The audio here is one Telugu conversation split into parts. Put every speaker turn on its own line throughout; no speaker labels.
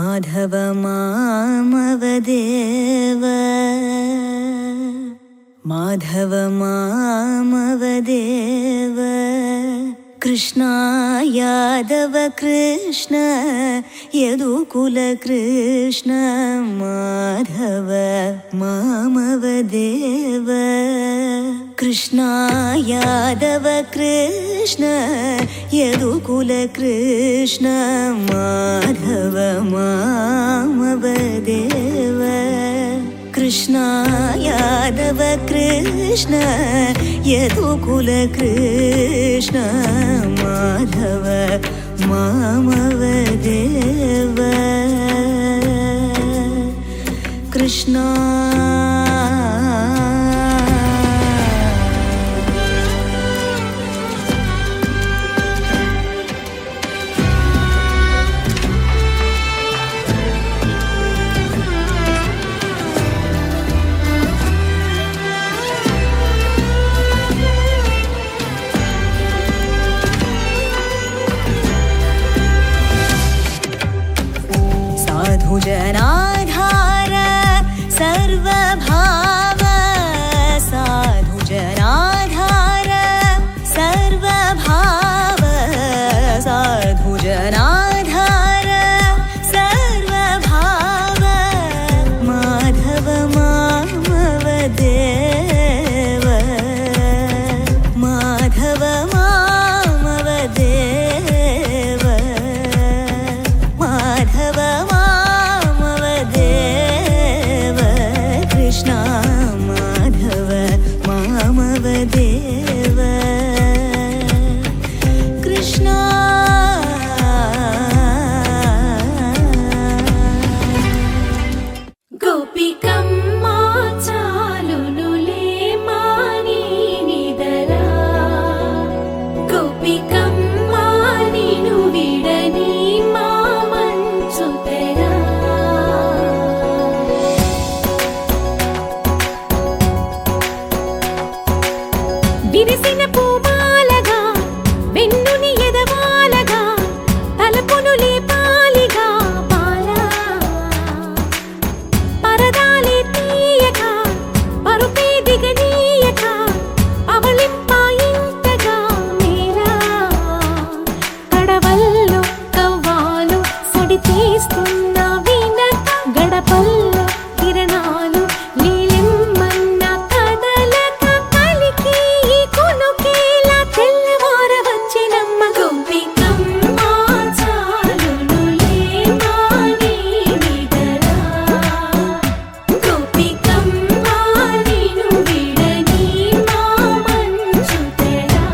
माधव मामवदेव माधव मामवदेव कृष्ण यादव कृष्ण यदुकुल कृष्ण माधव मामवदेव कृष्ण यादव कृष्ण यदुकुल कृष्ण माधव मामवदेव कृष्ण यादव कृष्ण यदुकुल कृष्ण माधव मामवदेव कृष्ण जनाधार सर्वभाव साधु जनाधार सर्वभाव साधु जनाधार सर्वभाव माधव मामवदेव माधव मामवदेव माधव कृष्ण माधव मामवदेव कृष्ण
गोपिकम्मा चालुनुले मानी निदरा गोपिकम्मा निनु विडनी मा मंचुतेरा విరిసిన పూమాలగా వెన్నుని ఎదవాలగా తలపును లేపాలిగా బాలా పరదాలే తీయక పరుపే దిగనీయక అవలింపాయింతగా మేరా కడవల్లో కవ్వాలు సడి తీస్తున్న వినత గడపల్లో కిరణాలు నీలిమ్మన్న కదలక కలికి కొనుకేలా తెల్లవార వచ్చినమ్మ గోపికమ్మ చాలునులే మాని నిదరా గోపికమ్మ నిను విడని మా మంచుతెరా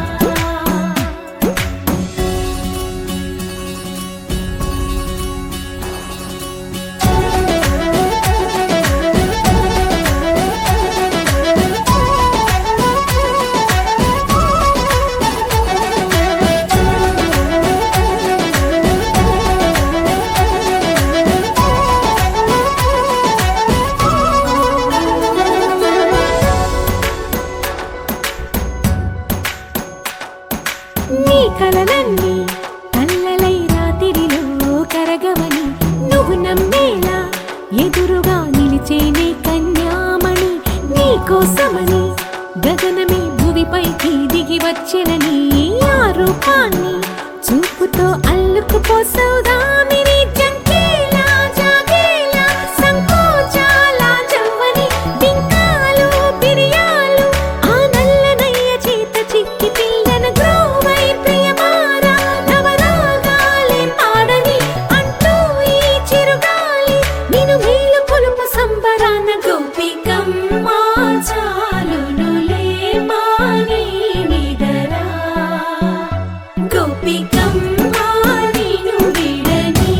నీ కలలన్నీ కల్లలై రాత్రిలో కరగవని నువ్వు నమ్మేలా ఎదురుగా నిలిచేనే కన్యామణి నీ కోసమని గగనమే భూమిపైకి దిగి వచ్చినని ఆ రూపాన్ని చూపుతో అల్లుకుపోసౌదామిని జంకేలా జాగేలా సంకోచాల జవ్వని బింకాలు బిరియాలు ఆ నల్లనయ్య చేత చిక్కి పిల్లన గ్రోవై ప్రియమారా నవరాగాలే పాడని అంటూ ఈ చిరుగాలి నిన్ను మేలు కొలుపు సంబరాన గోపికమ్మ చాలునులే మాని నిదరా గోపికమ్మ నిను విడని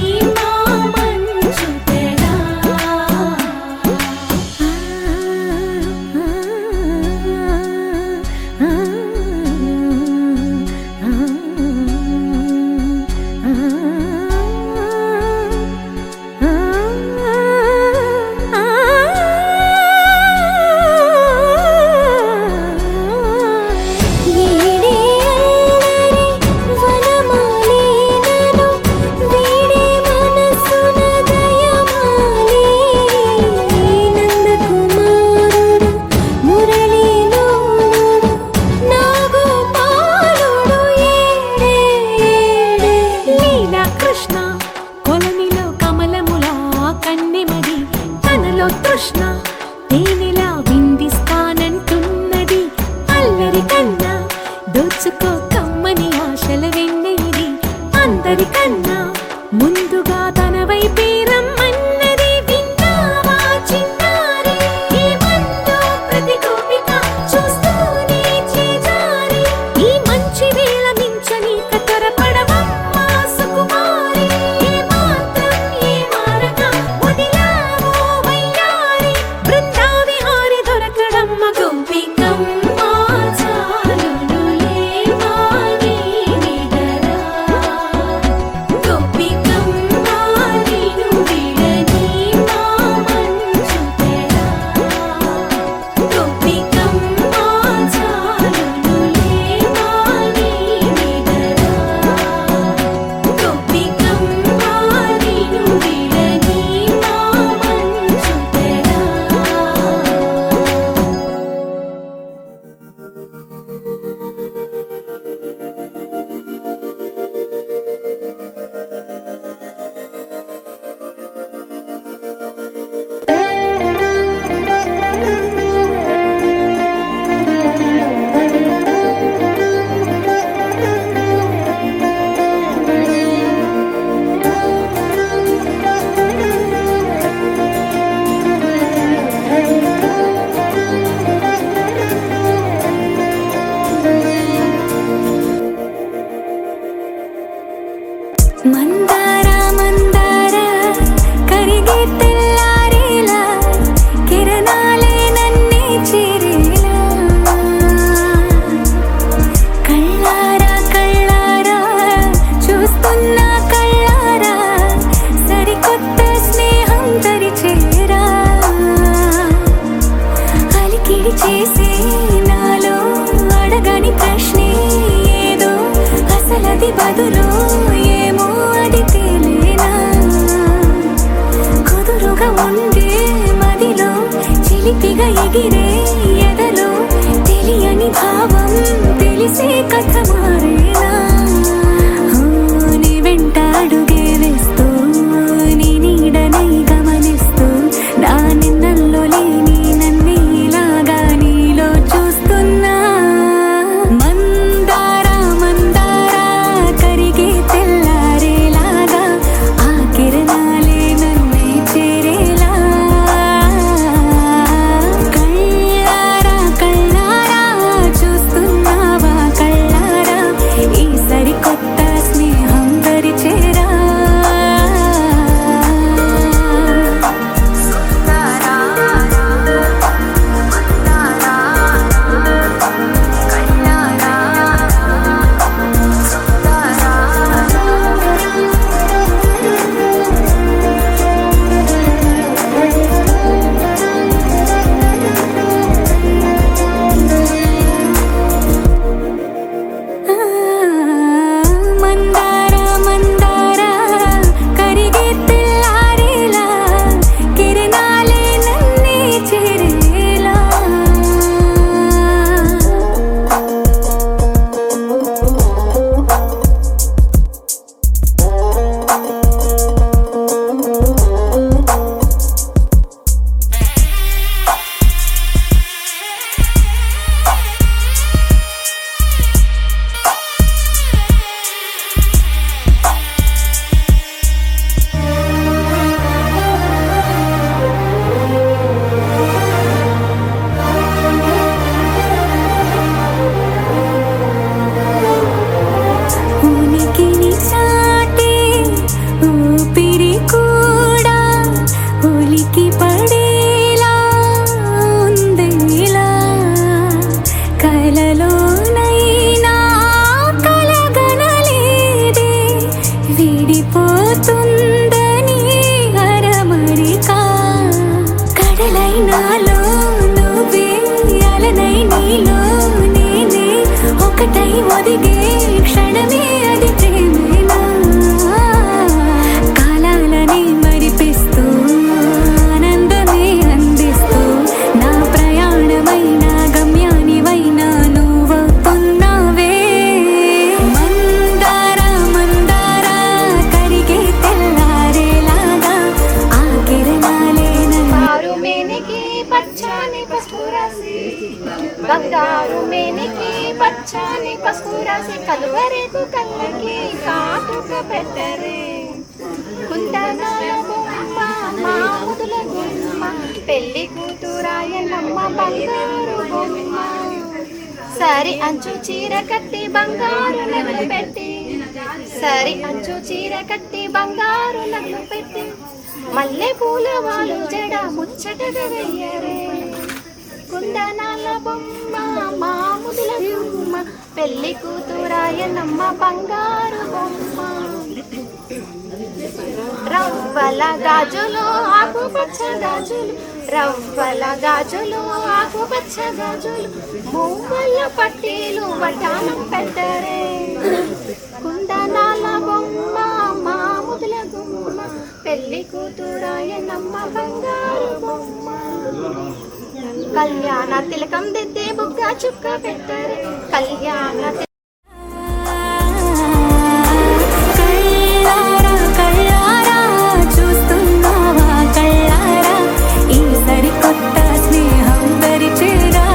వేసే నాలో అడగని ప్రశ్నే ఏదో అసలది బదులు ఏమో అది తేలేనా కుదురుగా ఉండే మదిలో చిలిపిగా ఎగిరే ఎదలో తెలియని భావం తెలిసే కథ మారేనా నీ వెంట అడుగే వేస్తూ నీ నీడనై గమనిస్తూ నా నిన్నల్లో లేని నన్ను ఇలాగా నీలో చూస్తున్నా మందారా మందారా కరిగే తెల్లారేలాగా ఆ కిరణాలే నన్నే చేరేలా కళ్ళారా కళ్ళారా చూస్తున్నావా కళ్ళారా ఈ సరికొత్త స్నేహం దరిచేరా మందారా మందారా కరిగే తెల్లారేలా కిరణాలే నన్నే చేరేలా ఉనికిని చాటే ఊపిరి కూడా ఉలికి పడేలా ఉందేలా కలలోనైనా కలగనలేదే విడిపోతుందని అరమరికా కడలై నాలో నువ్వే అలనై నీలో నేనే ఒకటై ఒదిగే క్షణమే అది ప్రేమేనా కాలాలని మరిపిస్తూ ఆనందమే అందిస్తూ నా ప్రయాణమైన గమ్యానివైనా నువ్వవుతున్నావే మందారా మందారా కరిగే తెల్లారేలాగా ఆ కిరణాలే
బంగారు మేనికి పచ్చని పసుపు రాసి బంగారు మేనికి పచ్చని పసుపు రాసి కలువరేకు కళ్ళకి కాటుక పెట్టరే కుందనాల బొమ్మ మాముదుల గుమ్మ పెళ్లి కూతురాయనమ్మ బంగారు బొమ్మ సరి అంచు చీర కట్టి బంగారు నగలు పెట్టి సరి అంచు చీర కట్టి బంగారు నగలు పెట్టి మల్లె పూల వాళ్ళు జడ ముచ్చటగా వెయ్యరే కుందనాల బొమ్మ మాముదుల గుమ్మ పెళ్లి కూతురాయనమ్మ బంగారు బొమ్మ రవ్వల గాజులు ఆకుపచ్చ గాజులు రవ్వల గాజులు ఆకుపచ్చ గాజులు మువ్వల పట్టీలు వడ్డానం పెట్టరే కుందనాల బొమ్మ మాముదుల గుమ్మ పెళ్లి కూతురాయనమ్మ బంగారు బొమ్మ కళ్యాణ తిలకం దిద్దే బుగ్గ చుక్క పెట్టరే కళ్యాణ
కళ్ళారా కళ్ళారా చూస్తున్నావా కళ్ళారా ఈ సరికొత్త స్నేహం దరిచేరా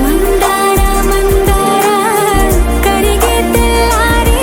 మందారా మందారా కరిగే తెల్లారే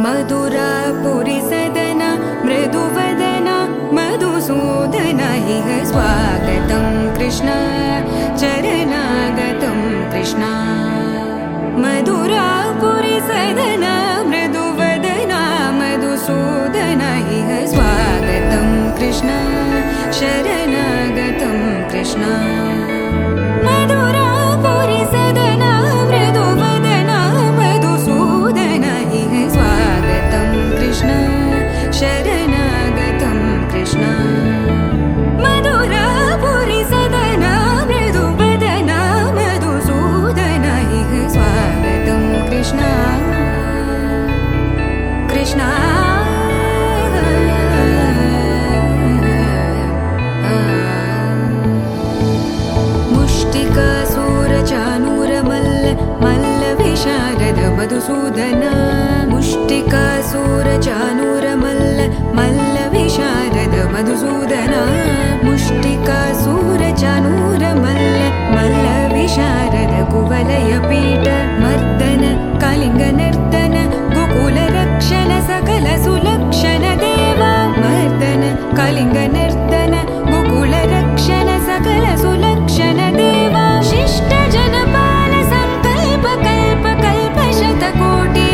मधुरापुरि सदन मृदुवदन मधुसूदन इह स्वागतं कृष्ण चरणागतं कृष्ण मधुरापुरि सदन मृदुवदन मधुसूदन इह स्वागतं कृष्ण शरणागतं कृष्ण मधुरापुरि सदन मृदुवदन मधुसूदन इह स्वागतं कृष्ण शरणागतं कृष्ण मधुरापुरि सदन मृदुवदन मधुसूदन इह स्वागतं कृष्ण कृष्ण मुष्टिकासूरचानूरमल्ल मल्लविशारद मधुसूदन मुष्टिकासूरचानूरमल्ल मल्लविशारद मधुसूदन मुष्टिकासूरचानूरमल्ल मल्लविशारद कुवलयपीठ मर्दन कलिङ्गनर्तन गोकुलरक्षण सकल सुलक्षण देवा मर्दन कलिङ्गनर्तन गोकुलरक्षण सकल सुलक्षण देवा शिष्ट जनपाल संकल्प कल्प कल्प शतकोटि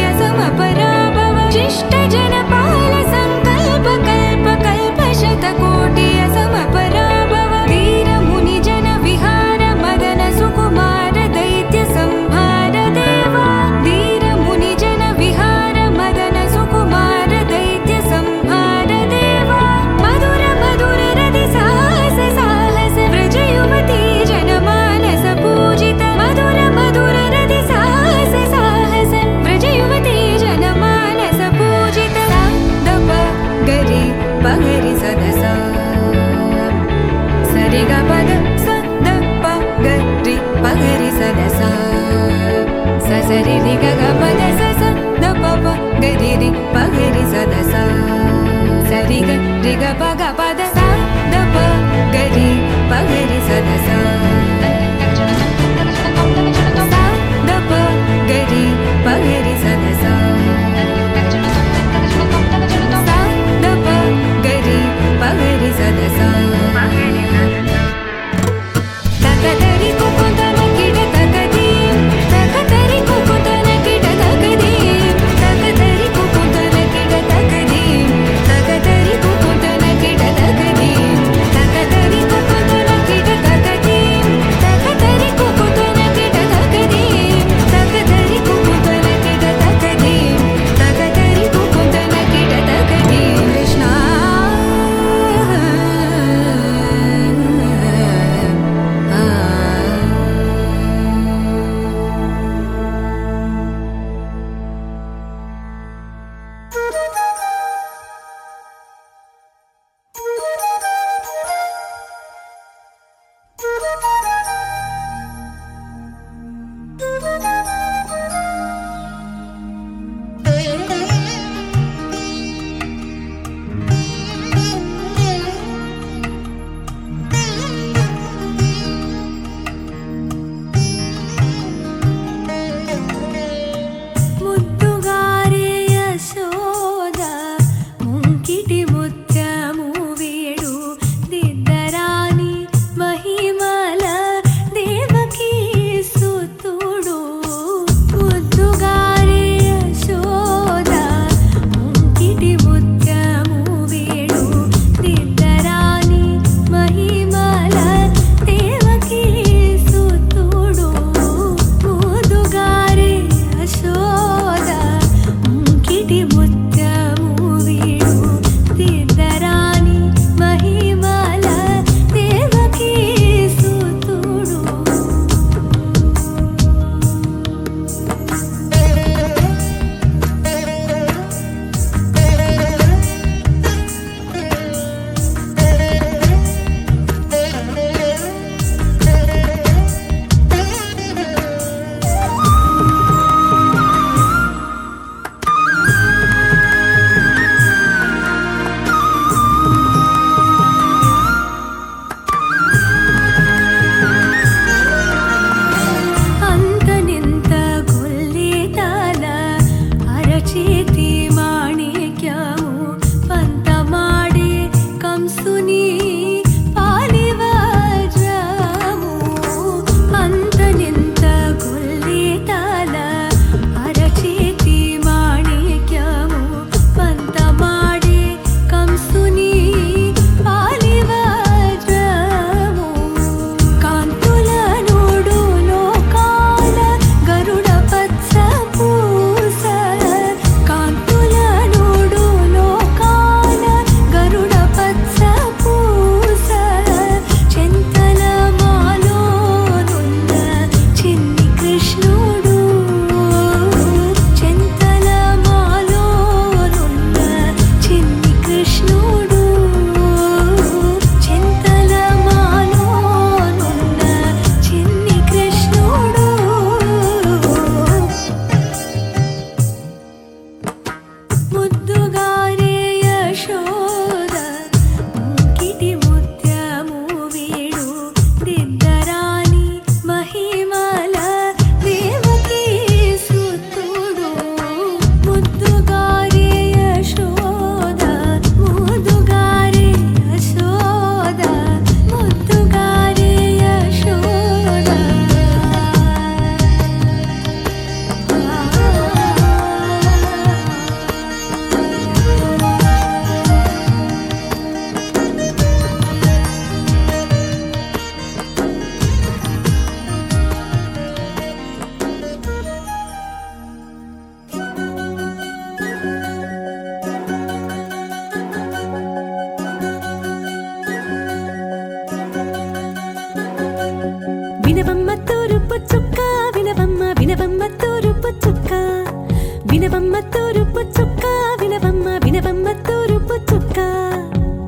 వినవమ్మ తూరుపు చుక్క వినవమ్మ వినవమ్మ తూరుపు చుక్క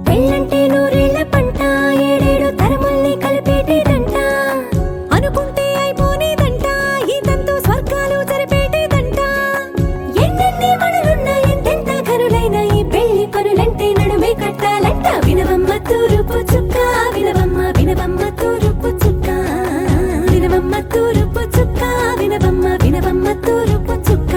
పెళ్ళంటే నూరేళ్ల పంట ఏడేడు తరముల్ని కలిపేటేదంట
అనుకుంటే అయిపోనేదంట ఈ తంతు స్వర్గాలు జరిపేటేదంట
ఎన్నెన్ని మనులున్న ఎంతెంత కరులైన ఈ పెళ్లి పనులంటే నడుమే కట్టాలంట
వినవమ్మ తూరుపు చుక్క వినవమ్మ వినవమ్మ తూరుపు చుక్క వినవమ్మ తూరుపు చుక్క వినవమ్మ వినవమ్మ తూరుపు చుక్క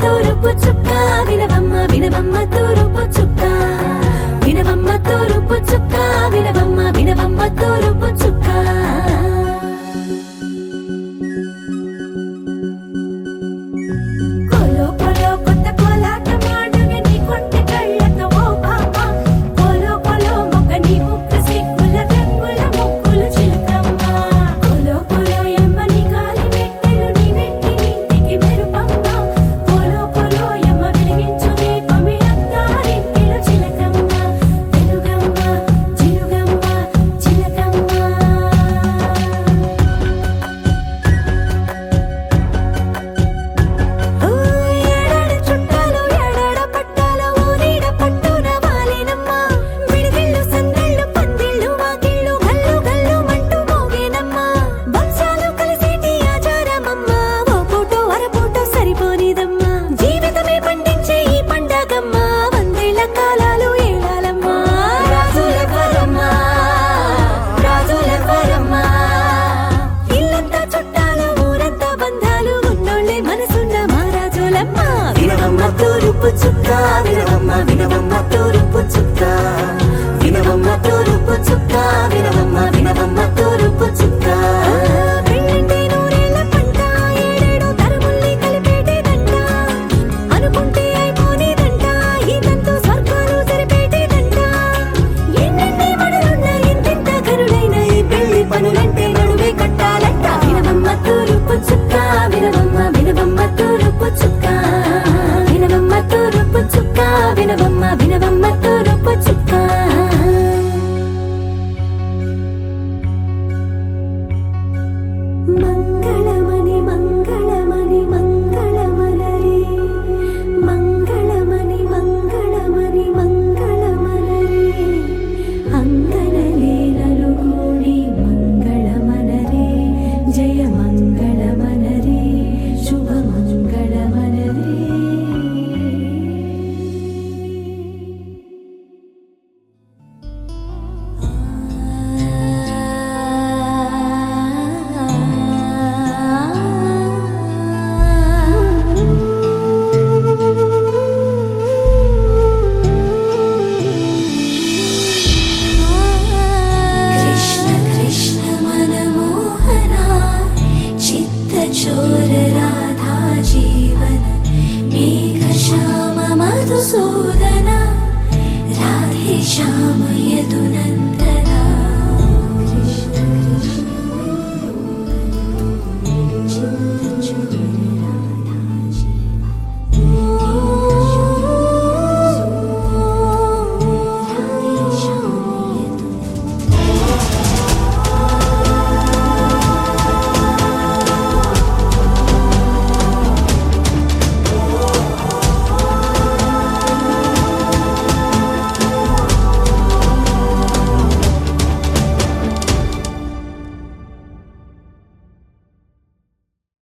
తూరుపు చుక్క వినవమ్మ వినవమ్మ తూరుపు చుక్క వినవమ్మ తూరుపు చుక్క వినవమ్మ వినవమ్మ తూరుపు చుక్క
కోలో కోలో కొత్త కోలాటం ఆడవే నీ కొంటె కళ్ళతో ఓ బాబా కోలో కోలో మొక్క నీ ముక్కు సిగ్గుల రంగుల ముక్కులు చిలకమ్మ కోలో కోలో ఎమ్మ నీ కాలి మెట్టెలు నీ వెట్టి నింటికి మెరుపమ్మ కోలో కోలో ఎమ్మ వెలిగించు దీపమి అత్తారింటిలో చిలకమ్మ వెలుగమ్మ చిలుగమ్మ చిలకమ్మ
ఏడాడ చుట్టాలు ఏడాడ పట్టాలు ఊరిడ పట్టున వాలేనమ్మ విడిదిళ్ళు సందళ్ళు పందిళ్ళు వాకిళ్ళు గల్లు గల్లు మంటూ మోగేనమ్మ వంశాలు కలిసేటి ఆచారమమ్మ ఓ పూటో అరపూటో సరిపోనిదమ్మ జీవితమే పండించే ఈ పండగమ్మ వందేళ్ల కాలాలు ఏలాలమ్మ రాజులెవ్వరమ్మ రాజులెవ్వరమ్మ ఇల్లంతా చుట్టాలు ఊరంతా బంధాలు ఉన్నోళ్ళే మనసున్న మహారాజులమ్మ వినవమ్మ తూరుపు చుక్క వినవమ్మ వినవమ్మ తూరుపు చుక్క వినవమ్మ తూరుపు చుక్క వినవమ్మ వినవమ్మ తూరుపు చుక్క పెళ్ళంటే నూరేళ్ల పంట ఏడేడు తరముల్ని కలిపేటేదంట అనుకుంటే అయిపోనేదంట ఈ తంతు స్వర్గాలు జరిపేటేదంట ఎన్నెన్ని మనులున్న ఎంతెంత కరులైన ఈ పెళ్లి పనులంటే నడుమే కట్టాలంట వినవమ్మ తూరుపు చుక్క వినవమ్మ వినవమ్మ తూరుపు చుక్క వినవమ్మ తూరుపు చుక్క వినవమ్మ వినవమ్మ తూరుపు చుక్క మంగళమణి మంగళమణి మంగళమలరే మంగళమణి మంగళమణి మంగళమలరే అంగనలే నలుగూడి మంగళమనరే జయ మంగళమనరే శుభ మంగళమనరే
కృష్ణ కృష్ణ మనమోహన చిత్తచోర రాధా జీవన మేఘ శ్యామ మధుసూదన రాధే శ్యామ యదునన